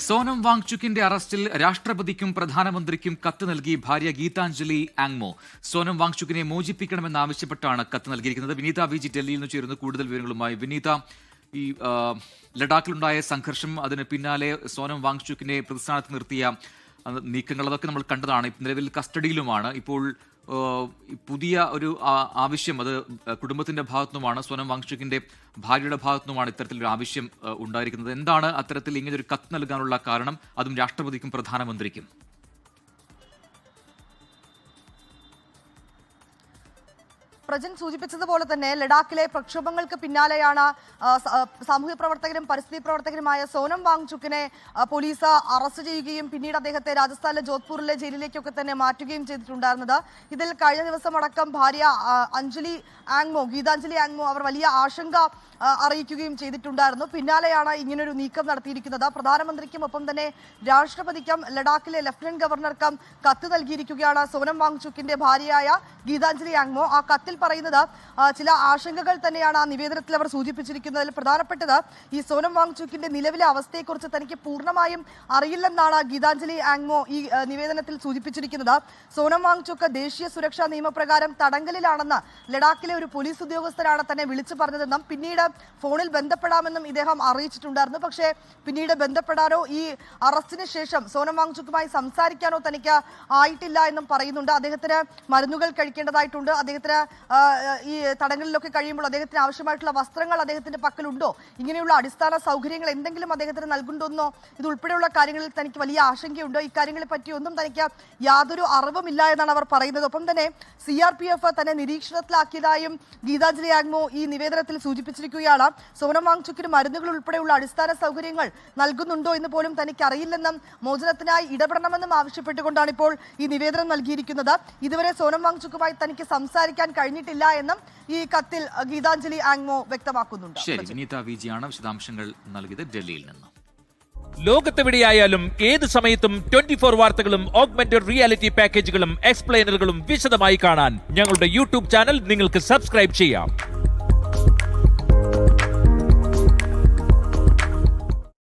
സോനം വാങ്ചുക്കിന്റെ അറസ്റ്റിൽ രാഷ്ട്രപതിക്കും പ്രധാനമന്ത്രിക്കും കത്ത് നൽകി ഭാര്യ ഗീതാഞ്ജലി ആങ്മോ. സോനം വാങ്ചുക്കിനെ മോചിപ്പിക്കണമെന്നാവശ്യപ്പെട്ടാണ് കത്ത് നൽകിയിരിക്കുന്നത്. വിനീത വിജി ഡൽഹിയിൽ നിന്ന് ചേരുന്നു കൂടുതൽ വിവരങ്ങളുമായി. വിനീത, ഈ ലഡാക്കിലുണ്ടായ സംഘർഷം, അതിന് പിന്നാലെ സോനം വാങ്ചുക്കിനെ പ്രതിസ്ഥാനത്ത് നിർത്തിയ നീക്കങ്ങൾ, അതൊക്കെ നമ്മൾ കണ്ടതാണ്. നിലവിൽ കസ്റ്റഡിയിലുമാണ്. ഇപ്പോൾ പുതിയ ഒരു ആവശ്യം അത് കുടുംബത്തിന്റെ ഭാഗത്തുനിന്നുമാണ്, സോനം വാങ്ചുക്കിന്റെ ഭാര്യയുടെ ഭാഗത്തുനിന്നുമാണ് ഇത്തരത്തിലൊരു ആവശ്യം ഉണ്ടായിരിക്കുന്നത്. എന്താണ് അത്തരത്തിൽ ഇങ്ങനൊരു കത്ത് നൽകാനുള്ള കാരണം, അതും രാഷ്ട്രപതിക്കും പ്രധാനമന്ത്രിക്കും? പ്രജൻ സൂചിപ്പിച്ചതുപോലെ തന്നെ ലഡാക്കിലെ പ്രക്ഷോഭങ്ങൾക്ക് പിന്നാലെയാണ് സാമൂഹ്യ പ്രവർത്തകരും പരിസ്ഥിതി പ്രവർത്തകരുമായ സോനം വാങ്ചുക്കിനെ പോലീസ് അറസ്റ്റ് ചെയ്യുകയും പിന്നീട് അദ്ദേഹത്തെ രാജസ്ഥാനിലെ ജോധ്പൂരിലെ ജയിലിലേക്കൊക്കെ തന്നെ മാറ്റുകയും ചെയ്തിട്ടുണ്ടായിരുന്നത്. ഇതിൽ കഴിഞ്ഞ ദിവസം അടക്കം ഭാര്യ ഗീതാഞ്ജലി ആങ്മോ അവർ വലിയ ആശങ്ക അറിയിക്കുകയും ചെയ്തിട്ടുണ്ടായിരുന്നു. പിന്നാലെയാണ് ഇങ്ങനൊരു നീക്കം നടത്തിയിരിക്കുന്നത്. പ്രധാനമന്ത്രിക്കും ഒപ്പം തന്നെ രാഷ്ട്രപതിക്കും ലഡാക്കിലെ ലഫ്റ്റനന്റ് ഗവർണർക്കും കത്ത് നൽകിയിരിക്കുകയാണ് സോനം വാങ്ചുക്കിന്റെ ഭാര്യയായ ഗീതാഞ്ജലി ആങ്മോ. ആ കത്തിൽ പറയുന്നത് ചില ആശങ്കകൾ തന്നെയാണ് ആ നിവേദനത്തിൽ അവർ സൂചിപ്പിച്ചിരിക്കുന്നതിൽ പ്രധാനപ്പെട്ടത് ഈ സോനം വാങ്ചുക്കിന്റെ നിലവിലെ അവസ്ഥയെക്കുറിച്ച് തനിക്ക് പൂർണ്ണമായും അറിയില്ലെന്നാണ് ഗീതാഞ്ജലി ആങ്മോ ഈ നിവേദനത്തിൽ സൂചിപ്പിച്ചിരിക്കുന്നത്. സോനം വാങ്ചുക്ക് ദേശീയ സുരക്ഷാ നിയമപ്രകാരം തടങ്കലിലാണെന്ന് ലഡാക്കിലെ ഒരു പോലീസ് ഉദ്യോഗസ്ഥരാണ് തന്നെ വിളിച്ചു പറഞ്ഞതെന്നും പിന്നീട് ഫോണിൽ ബന്ധപ്പെടാമെന്നും ഇദ്ദേഹം അറിയിച്ചിട്ടുണ്ടായിരുന്നു. പക്ഷേ പിന്നീട് ബന്ധപ്പെടാനോ ഈ അറസ്റ്റിന് ശേഷം സോനം വാങ്ചുക്കുമായി സംസാരിക്കാനോ തനിക്ക് ആയിട്ടില്ല എന്നും പറയുന്നുണ്ട്. അദ്ദേഹത്തിന് മരുന്നുകൾ കഴിക്കേണ്ടതായിട്ടുണ്ട്. അദ്ദേഹത്തിന് ഈ തടങ്കലിലൊക്കെ കഴിയുമ്പോൾ അദ്ദേഹത്തിന് ആവശ്യമായിട്ടുള്ള വസ്ത്രങ്ങൾ അദ്ദേഹത്തിന്റെ പക്കലുണ്ടോ, ഇങ്ങനെയുള്ള അടിസ്ഥാന സൗകര്യങ്ങൾ എന്തെങ്കിലും അദ്ദേഹത്തിന് നൽകുന്നുണ്ടോ, ഇതുൾപ്പെടെയുള്ള കാര്യങ്ങളിൽ തനിക്ക് വലിയ ആശങ്കയുണ്ടോ, ഇക്കാര്യങ്ങളെ പറ്റി ഒന്നും തനിക്ക് യാതൊരു അറിവുമില്ല എന്നാണ് അവർ പറയുന്നത്. ഒപ്പം തന്നെ CRPF തന്നെ നിരീക്ഷണത്തിലാക്കിയതായും ഗീതാഞ്ജലി ആങ്മോ ഈ നിവേദനത്തിൽ സൂചിപ്പിച്ചിരിക്കുകയാണ്. സോനം വാങ്ചുക്കിന് മരുന്നുകൾ ഉൾപ്പെടെയുള്ള അടിസ്ഥാന സൗകര്യങ്ങൾ നൽകുന്നുണ്ടോ എന്ന് പോലും തനിക്ക് അറിയില്ലെന്നും മോചനത്തിനായി ഇടപെടണമെന്നും ആവശ്യപ്പെട്ടുകൊണ്ടാണ് ഇപ്പോൾ ഈ നിവേദനം നൽകിയിരിക്കുന്നത്. ഇതുവരെ സോനം വാങ്ചുക്കുമായി തനിക്ക് സംസാരിക്കാൻ കഴിഞ്ഞിട്ടില്ല എന്നും ഈ കത്തിൽ ഗീതാഞ്ജലി ആങ്മോ വ്യക്തമാക്കുന്നുണ്ട്. ശരി, വിനീത വിജിയാണ് വിശദാംശങ്ങൾ നൽകിയത് ഡൽഹിയിൽ നിന്ന്. ലോകത്തെവിടെയായാലും ഏത് സമയത്തും 24 വാർത്തകളും ഓഗ്മെന്റഡ് റിയാലിറ്റി പാക്കേജുകളും എക്സ്പ്ലെയിനറുകളും വിശദമായി കാണാൻ ഞങ്ങളുടെ യൂട്യൂബ് ചാനൽ നിങ്ങൾക്ക് സബ്സ്ക്രൈബ് ചെയ്യാം.